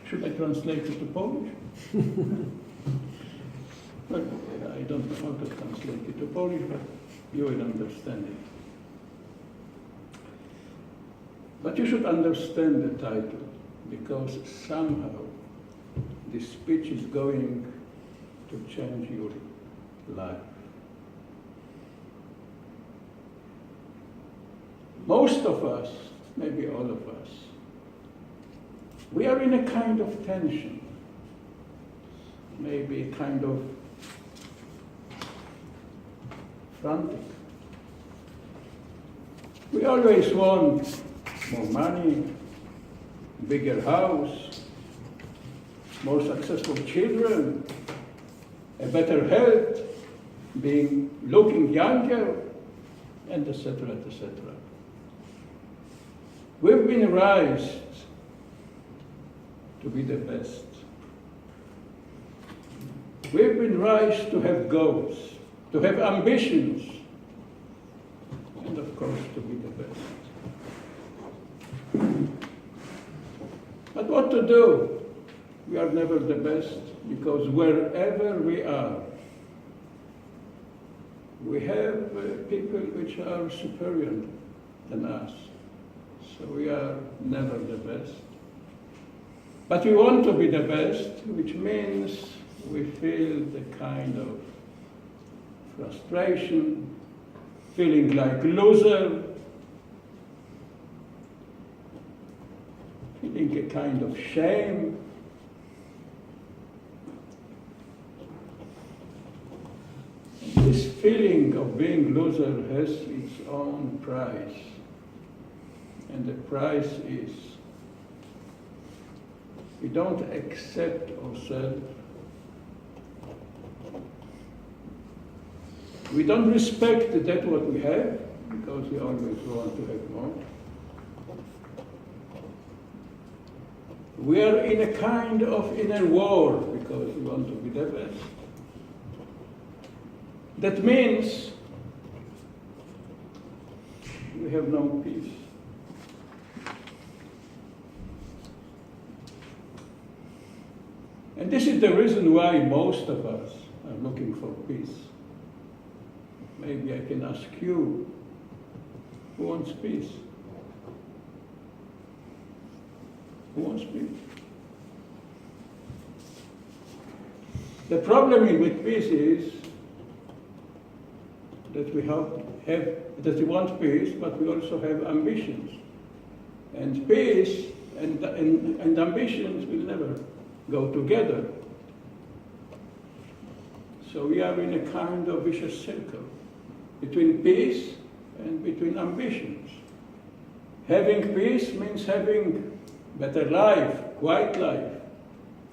Should I translate it to Polish? Well, I don't know how to translate it to Polish, but you will understand it. But you should understand the title, because somehow this speech is going to change your life. Most of us, maybe all of us, we are in a kind of tension, maybe a kind of frantic. We always want more money, bigger house, more successful children, a better health, looking younger, and etc., etc. We've been raised to be the best. We've been raised to have goals, to have ambitions, and of course to be the best. But what to do? We are never the best, because wherever we are, we have people which are superior than us. So we are never the best. But we want to be the best, which means we feel the kind of frustration, feeling like loser, feeling a kind of shame. This feeling of being loser has its own price. And the price is we don't accept ourselves. We don't respect that what we have, because we always want to have more. We are in a kind of inner war, because we want to be the best. That means we have no peace. And this is the reason why most of us are looking for peace. Maybe I can ask you, who wants peace? Who wants peace? The problem with peace is that we want peace, but we also have ambitions. And peace and ambitions will never go together. So we are in a kind of vicious circle between peace and between ambitions. Having peace means having better life, quiet life.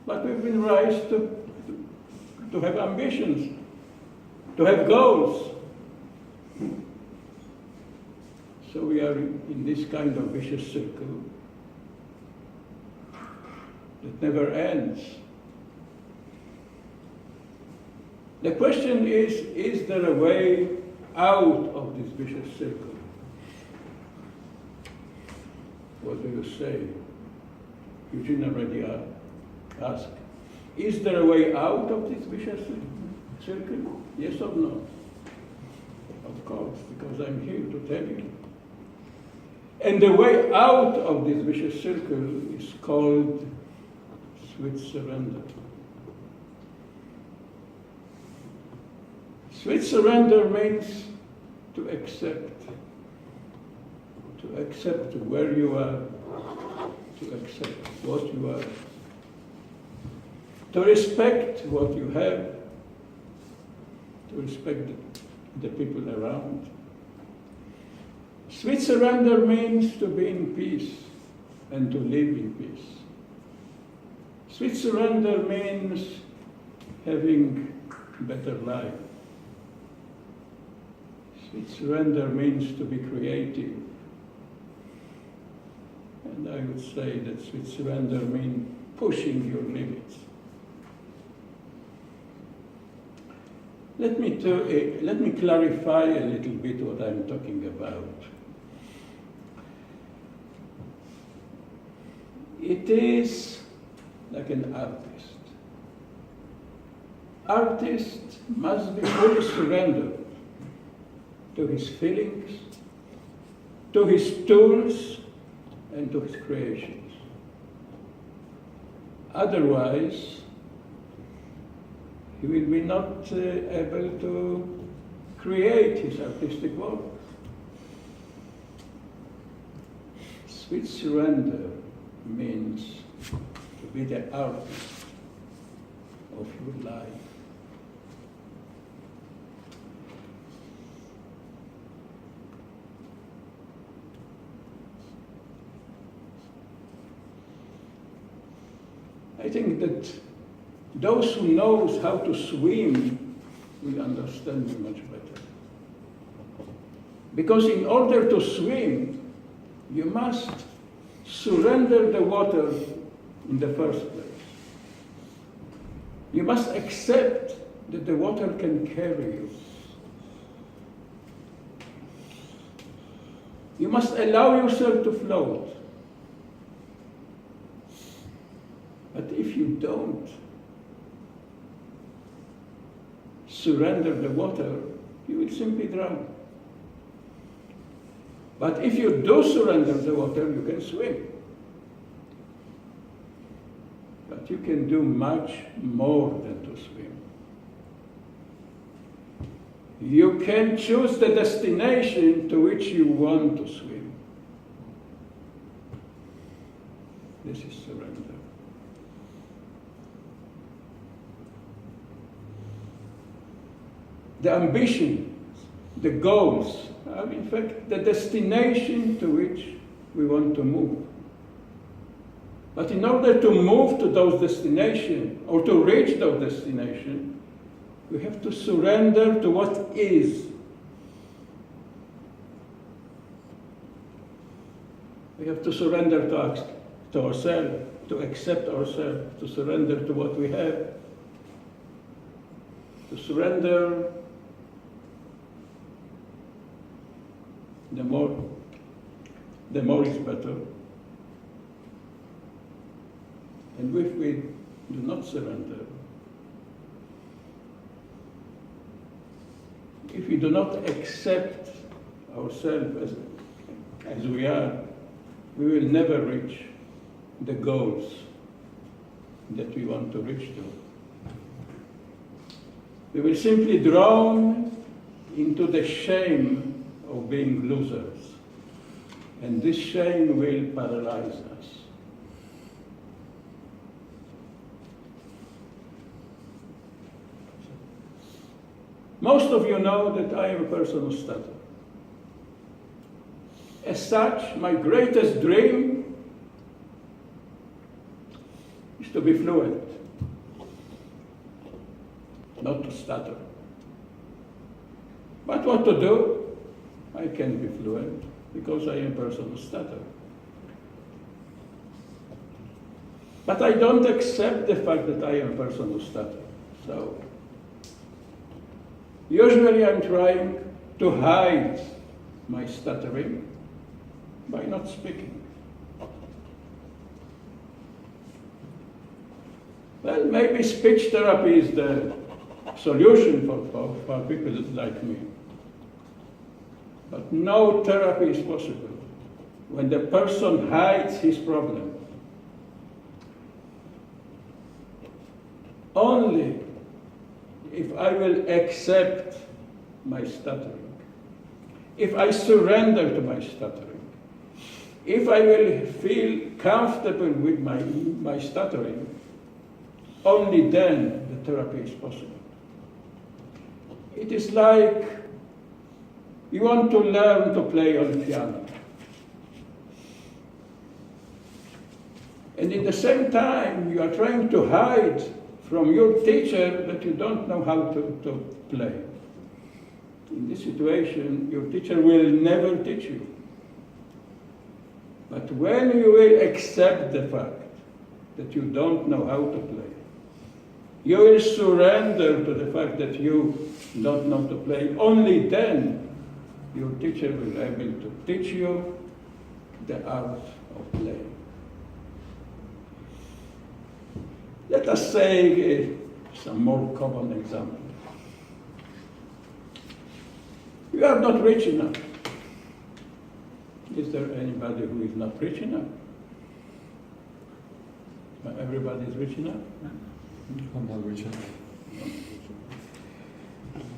But we've been raised to have ambitions, to have goals. So we are in this kind of vicious circle that never ends. The question is there a way out of this vicious circle? What do you say? Eugene already asked. Is there a way out of this vicious circle? Yes or no? Of course, because I'm here to tell you. And the way out of this vicious circle is called sweet surrender. Sweet surrender means to accept where you are, to accept what you are, to respect what you have, to respect the people around. Sweet surrender means to be in peace and to live in peace. Sweet surrender means having a better life. Sweet surrender means to be creative. And I would say that sweet surrender means pushing your limits. Let me clarify a little bit what I'm talking about. It is like an artist. Artist must be fully surrendered to his feelings, to his tools, and to his creations. Otherwise, he will be not able to create his artistic work. Sweet surrender means to be the artist of your life. I think that those who knows how to swim will understand me much better. Because in order to swim, you must surrender the water in the first place. You must accept that the water can carry you. You must allow yourself to float. But if you don't surrender the water, you will simply drown. But if you do surrender the water, you can swim. But you can do much more than to swim. You can choose the destination to which you want to swim. This is surrender. The ambition, the goals, are in fact the destination to which we want to move. But in order to move to those destinations, or to reach those destinations, we have to surrender to what is. We have to surrender to ourselves, to accept ourselves, to surrender to what we have, to surrender. The more is better. And if we do not surrender, if we do not accept ourselves as we are, we will never reach the goals that we want to reach to. We will simply drown into the shame of being losers. And this shame will paralyze us. Most of you know that I am a person who stutters. As such, my greatest dream is to be fluent, not to stutter. But what to do? I can be fluent because I am a person who stutters. But I don't accept the fact that I am a person who stutters. So, usually I'm trying to hide my stuttering by not speaking. Well, maybe speech therapy is the solution for people like me. But no therapy is possible when the person hides his problem. Only if I will accept my stuttering, if I surrender to my stuttering, if I will feel comfortable with my stuttering, only then the therapy is possible. It is like you want to learn to play on the piano. And at the same time, you are trying to hide from your teacher that you don't know how to play. In this situation, your teacher will never teach you. But when you will accept the fact that you don't know how to play, you will surrender to the fact that you don't know to play. Only then your teacher will be able to teach you the art of playing. Let us say some more common examples. You are not rich enough. Is there anybody who is not rich enough? Everybody is rich enough? I'm not rich enough.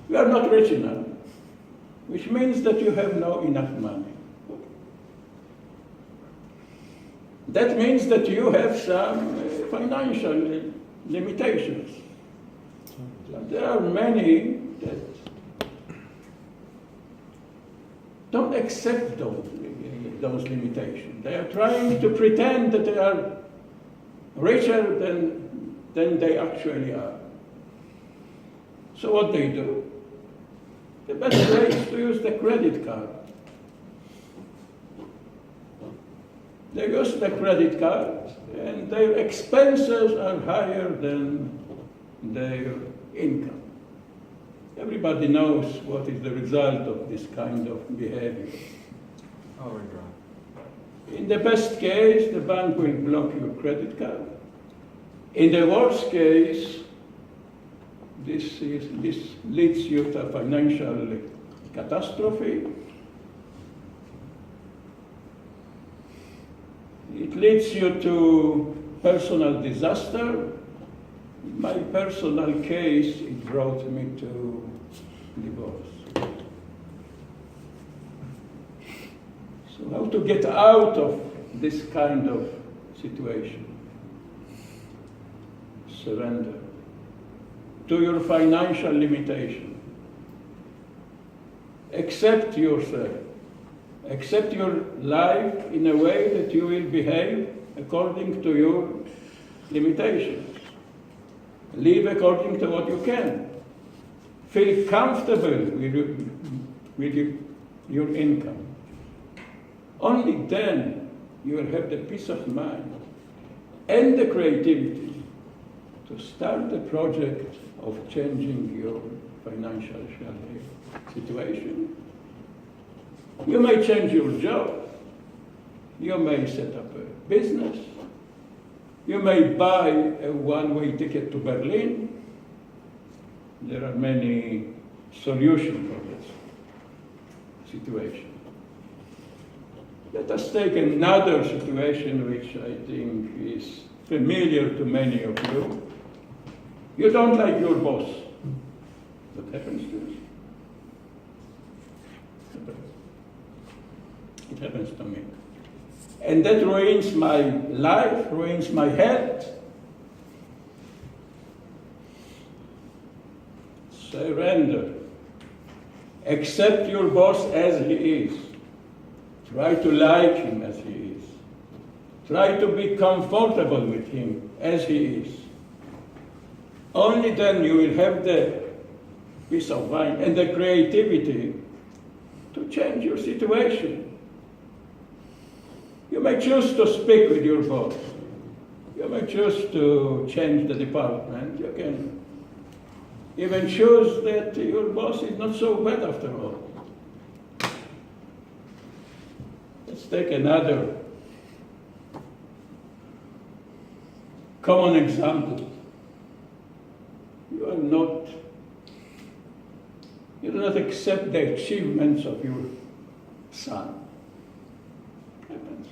You are not rich enough, which means that you have no enough money. That means that you have some financial limitations. There are many that don't accept those limitations. They are trying to pretend that they are richer than they actually are. So what they do? The best way is to use the credit card. They use the credit card, and their expenses are higher than their income. Everybody knows what is the result of this kind of behavior. Overdraft. In the best case, the bank will block your credit card. In the worst case, this leads you to a financial catastrophe. It leads you to personal disaster. In my personal case, it brought me to divorce. So how to get out of this kind of situation? Surrender to your financial limitation. Accept yourself. Accept your life in a way that you will behave according to your limitations. Live according to what you can. Feel comfortable with your income. Only then you will have the peace of mind and the creativity to start the project of changing your financial situation. You may change your job. You may set up a business. You may buy a one-way ticket to Berlin. There are many solutions for this situation. Let us take another situation which I think is familiar to many of you. You don't like your boss. What happens to us? It happens to me. And that ruins my life, ruins my health. Surrender. Accept your boss as he is. Try to like him as he is. Try to be comfortable with him as he is. Only then you will have the peace of mind and the creativity to change your situation. You may choose to speak with your boss. You may choose to change the department. You can even choose that your boss is not so bad after all. Let's take another common example. You do not accept the achievements of your son. Happens.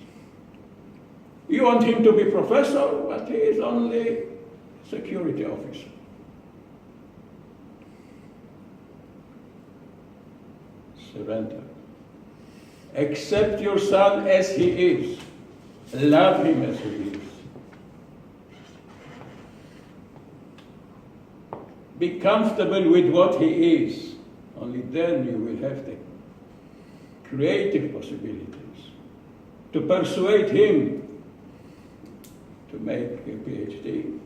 You want him to be professor, but he is only security officer. Surrender. Accept your son as he is. Love him as he is. Be comfortable with what he is. Only then you will have the creative possibilities to persuade him to make a PhD,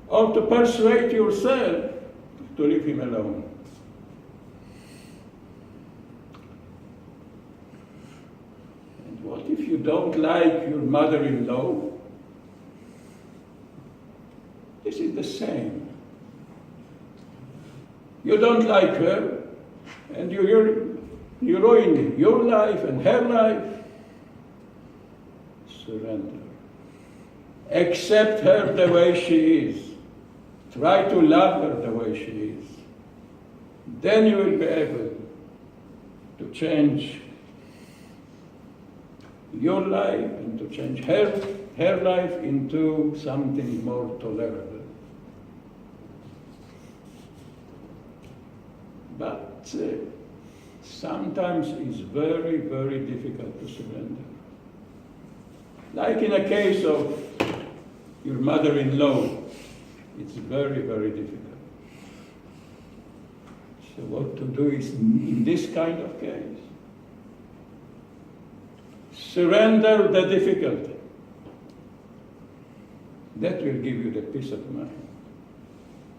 or to persuade yourself to leave him alone. And what if you don't like your mother-in-law? This is the same. You don't like her, and you ruin your life and her life. Surrender. Accept her the way she is. Try to love her the way she is. Then you will be able to change your life and to change her life into something more tolerable. But sometimes it's very, very difficult to surrender. Like in a case of your mother-in-law, it's very, very difficult. So what to do is, in this kind of case, surrender the difficulty. That will give you the peace of mind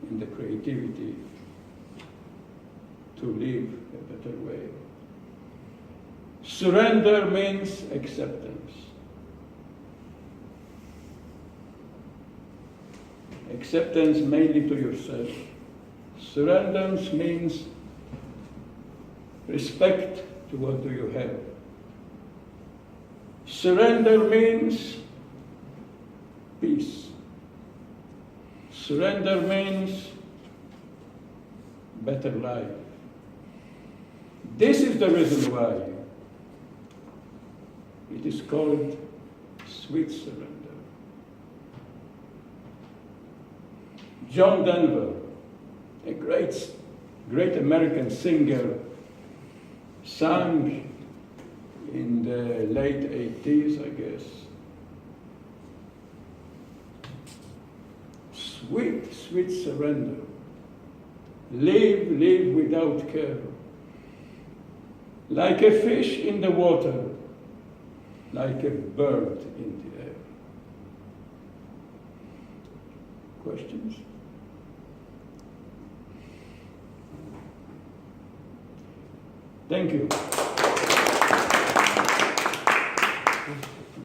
and the creativity to live a better way. Surrender means acceptance. Acceptance mainly to yourself. Surrender means respect to what do you have. Surrender means peace. Surrender means better life. This is the reason why it is called sweet surrender. John Denver, a great American singer, sang in the late 80s, I guess. Sweet, sweet surrender. Live without care. Like a fish in the water, like a bird in the air. Questions? Thank you.